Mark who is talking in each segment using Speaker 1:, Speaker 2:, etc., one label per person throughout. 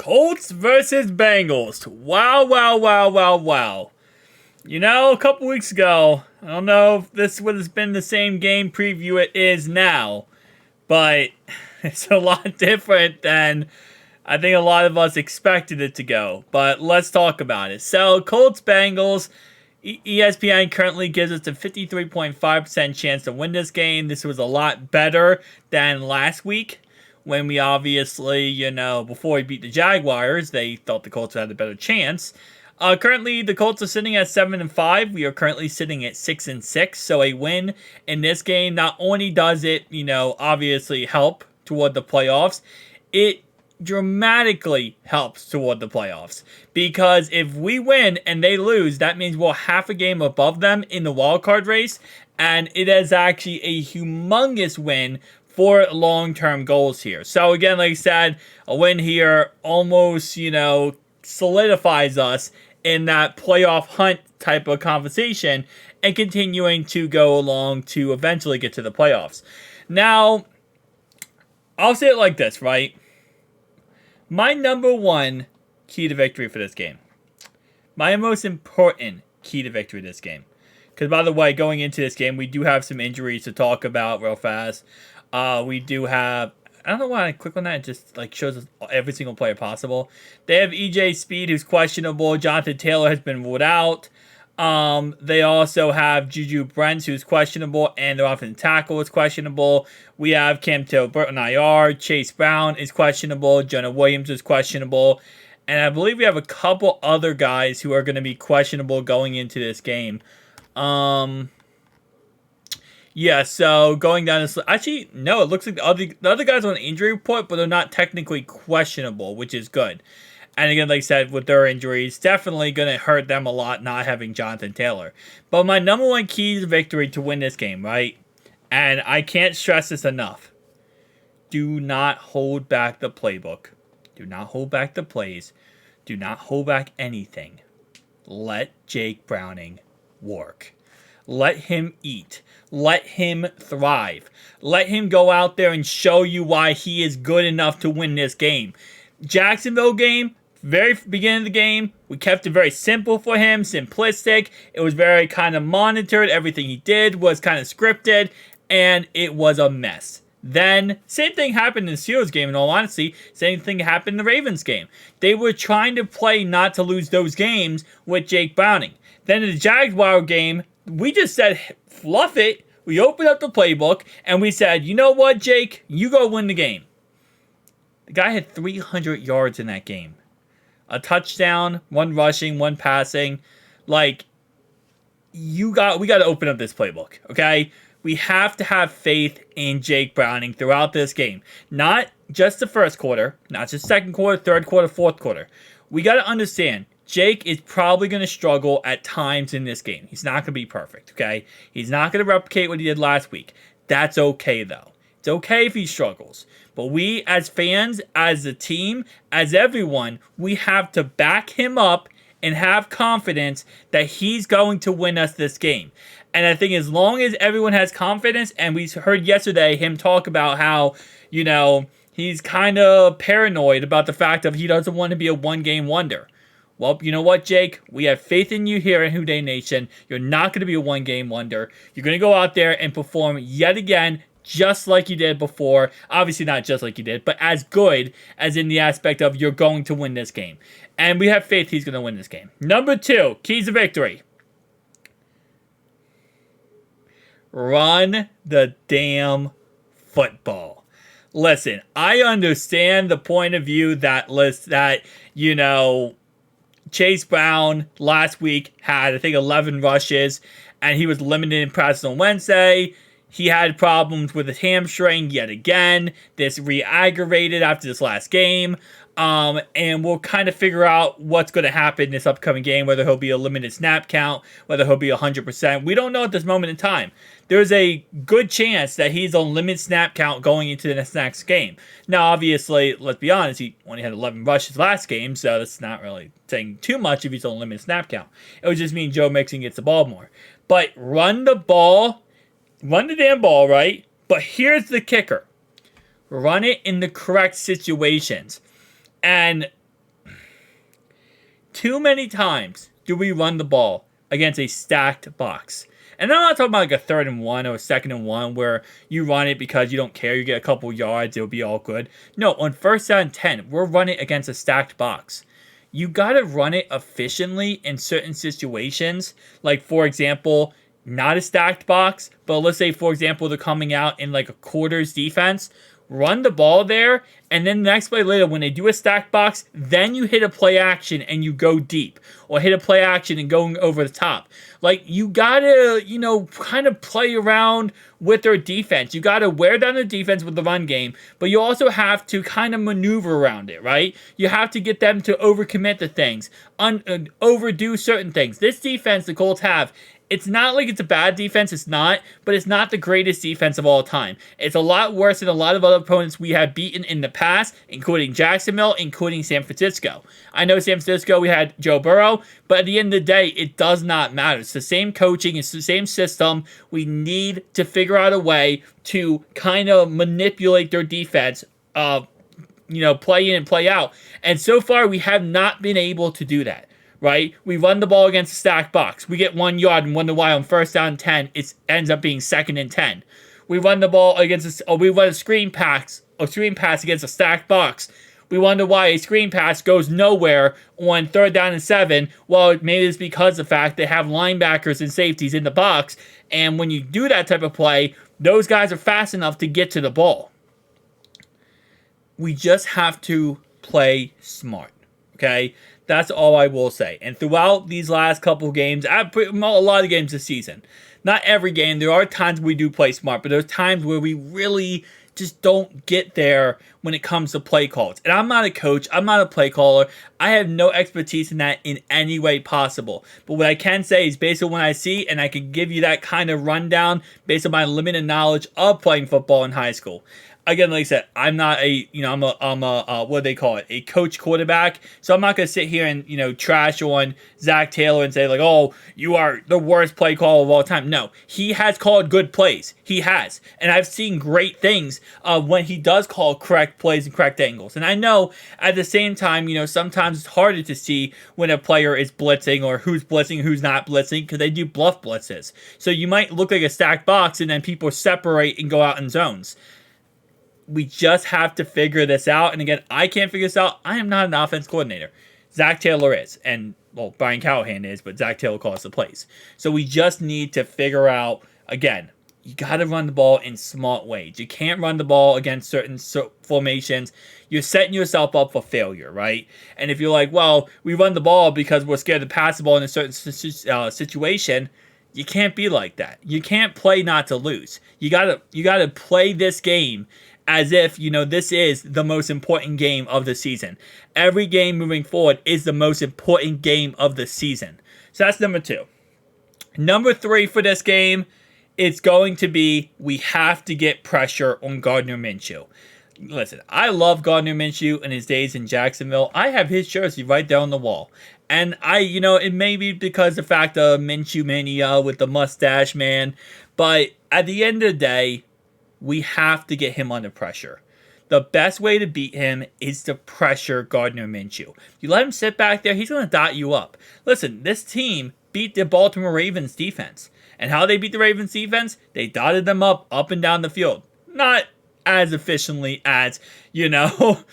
Speaker 1: Colts versus Bengals. Wow, wow, wow, wow, wow. You know, a couple weeks ago, I don't know if this would have been the same game preview it is now, but it's a lot different than I think a lot of us expected it to go. But let's talk about it. So, Colts Bengals. ESPN currently gives us a 53.5% chance to win this game. This was a lot better than last week when we obviously, before we beat the Jaguars, they thought the Colts had a better chance. Currently, the Colts are sitting at 7-5. We are currently sitting at 6-6. So a win in this game not only does it, obviously help toward the playoffs, it dramatically helps toward the playoffs, because if we win and they lose, that means we're half a game above them in the wild card race, and it is actually a humongous win for long-term goals here. So again, like I said, a win here almost, solidifies us in that playoff hunt type of conversation and continuing to go along to eventually get to the playoffs. Now, I'll say it like this, right? My number one key to victory for this game. My most important key to victory this game. Because, by the way, going into this game, we do have some injuries to talk about real fast. We do have... I don't know why I click on that. It just shows us every single player possible. They have EJ Speed, who's questionable. Jonathan Taylor has been ruled out. They also have Juju Brents, who's questionable, and their offensive tackle is questionable. We have Cam Tilbert on IR. Chase Brown is questionable. Jonah Williams is questionable. And I believe we have a couple other guys who are going to be questionable going into this game. Yeah, so going down this... Actually, no, it looks like the other guys are on the injury report, but they're not technically questionable, which is good. And again, like I said, with their injuries, definitely going to hurt them a lot not having Jonathan Taylor. But my number one key to victory to win this game, right? And I can't stress this enough. Do not hold back the playbook. Do not hold back the plays. Do not hold back anything. Let Jake Browning work. Let him eat. Let him thrive. Let him go out there and show you why he is good enough to win this game. Jacksonville game, very beginning of the game, we kept it very simple for him, simplistic. It was very kind of monitored. Everything he did was kind of scripted, and it was a mess. Then, same thing happened in the Steelers game, in all honesty. Same thing happened in the Ravens game. They were trying to play not to lose those games with Jake Browning. Then in the Jaguar game, we just said, fluff it. We opened up the playbook, and we said, you know what, Jake? You go win the game. The guy had 300 yards in that game. A touchdown, one rushing, one passing. We got to open up this playbook, okay? We have to have faith in Jake Browning throughout this game. Not just the first quarter, not just second quarter, third quarter, fourth quarter. We got to understand, Jake is probably going to struggle at times in this game. He's not going to be perfect, okay? He's not going to replicate what he did last week. That's okay, though. It's okay if he struggles. But we, as fans, as a team, as everyone, we have to back him up and have confidence that he's going to win us this game. And I think as long as everyone has confidence, and we heard yesterday him talk about how, he's kind of paranoid about the fact of he doesn't want to be a one-game wonder. Well, you know what, Jake? We have faith in you here in Who Dey Nation. You're not going to be a one-game wonder. You're going to go out there and perform yet again just like you did before. Obviously not just like you did, but as good as in the aspect of you're going to win this game. And we have faith he's going to win this game. Number 2, keys to victory. Run the damn football. Listen, I understand the point of view that Chase Brown last week had, I think, 11 rushes, and he was limited in practice on Wednesday. He had problems with his hamstring yet again. This re-aggravated after this last game. And we'll kind of figure out what's going to happen in this upcoming game, whether he'll be a limited snap count, whether he'll be 100%. We don't know at this moment in time. There's a good chance that he's on limited snap count going into the next game. Now, obviously, let's be honest, he only had 11 rushes last game, so that's not really saying too much if he's on limited snap count. It would just mean Joe Mixon gets the ball more. But run the damn ball, right? But here's the kicker. Run it in the correct situations. And too many times do we run the ball against a stacked box. And I'm not talking about like a 3rd and 1 or a 2nd and 1 where you run it because you don't care, you get a couple yards, it'll be all good. No, on 1st down and 10, we're running against a stacked box. You gotta run it efficiently in certain situations. Like, for example, not a stacked box, but let's say, for example, they're coming out in like a quarters defense. Run the ball there, and then the next play later, when they do a stack box, then you hit a play action and you go deep, or hit a play action and going over the top. Like, you gotta, kind of play around with their defense. You gotta wear down their defense with the run game, but you also have to kind of maneuver around it, right? You have to get them to overcommit to things, overdo certain things. This defense the Colts have, it's not like it's a bad defense, it's not, but it's not the greatest defense of all time. It's a lot worse than a lot of other opponents we have beaten in the past, including Jacksonville, including San Francisco. I know San Francisco, we had Joe Burrow, but at the end of the day, it does not matter. It's the same coaching, it's the same system. We need to figure out a way to kind of manipulate their defense, play in and play out. And so far, we have not been able to do that. Right? We run the ball against a stacked box. We get 1 yard and wonder why on 1st down and 10, it ends up being 2nd and 10. We run the ball we run a screen pass against a stacked box. We wonder why a screen pass goes nowhere on 3rd down and 7. Well, maybe it's because of the fact they have linebackers and safeties in the box. And when you do that type of play, those guys are fast enough to get to the ball. We just have to play smart. Okay? That's all I will say. And throughout these last couple games, a lot of games this season, not every game, there are times we do play smart, but there's times where we really just don't get there when it comes to play calls. And I'm not a coach. I'm not a play caller. I have no expertise in that in any way possible. But what I can say is based on what I see, and I can give you that kind of rundown based on my limited knowledge of playing football in high school. Again, like I said, I'm not I'm a what do they call it? A coach quarterback. So I'm not going to sit here and, trash on Zach Taylor and say like, oh, you are the worst play caller of all time. No, he has called good plays. He has. And I've seen great things when he does call correct plays and correct angles. And I know at the same time, sometimes it's harder to see when a player is blitzing or who's blitzing, who's not blitzing, because they do bluff blitzes. So you might look like a stacked box and then people separate and go out in zones. We just have to figure this out. And again, I can't figure this out. I am not an offense coordinator. Zach Taylor is. And, Brian Callahan is, but Zach Taylor calls the plays. So we just need to figure out, again, you got to run the ball in smart ways. You can't run the ball against certain formations. You're setting yourself up for failure, right? And if you're like, well, we run the ball because we're scared to pass the ball in a certain situation, you can't be like that. You can't play not to lose. You gotta play this game as if, this is the most important game of the season. Every game moving forward is the most important game of the season. So that's number 2. Number 3 for this game, it's going to be we have to get pressure on Gardner Minshew. Listen, I love Gardner Minshew in his days in Jacksonville. I have his jersey right there on the wall. And it may be because of the fact of Minshew Mania with the mustache man. But at the end of the day, we have to get him under pressure. The best way to beat him is to pressure Gardner Minshew. You let him sit back there, he's going to dot you up. Listen, this team beat the Baltimore Ravens defense. And how they beat the Ravens defense? They dotted them up and down the field. Not as efficiently as, people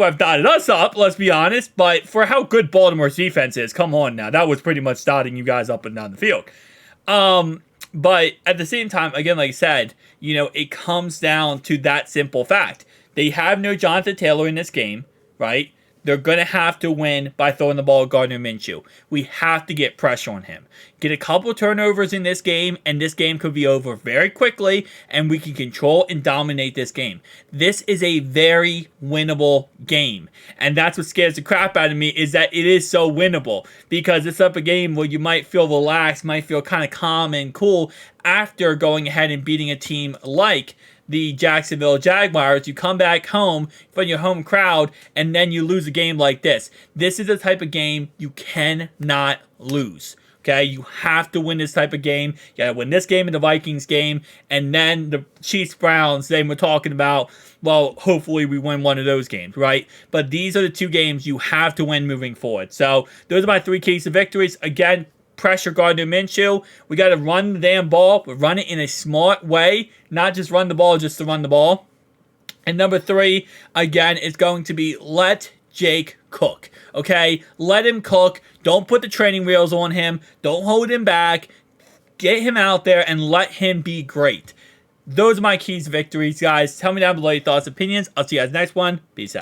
Speaker 1: have dotted us up, let's be honest. But for how good Baltimore's defense is, come on now. That was pretty much dotting you guys up and down the field. But at the same time, again, like I said, it comes down to that simple fact. They have no Jonathan Taylor in this game, right? They're going to have to win by throwing the ball at Gardner Minshew. We have to get pressure on him. Get a couple turnovers in this game, and this game could be over very quickly, and we can control and dominate this game. This is a very winnable game, and that's what scares the crap out of me, is that it is so winnable, because it's up a game where you might feel relaxed, might feel kind of calm and cool after going ahead and beating a team like the Jacksonville Jaguars. You come back home from your home crowd, and then you lose a game like this. This is the type of game you cannot lose. Okay, you have to win this type of game. You gotta win this game and the Vikings game, and then the Chiefs Browns. Then we're talking about, well, hopefully we win one of those games, right? But these are the 2 games you have to win moving forward. So those are my 3 keys to victories. Again, pressure Gardner Minshew. We got to run the damn ball, but run it in a smart way, not just run the ball just to run the ball. And number 3, again, is going to be let Jake cook. Okay? Let him cook. Don't put the training wheels on him. Don't hold him back. Get him out there and let him be great. Those are my keys to victories, guys. Tell me down below your thoughts, opinions. I'll see you guys next one. Peace out.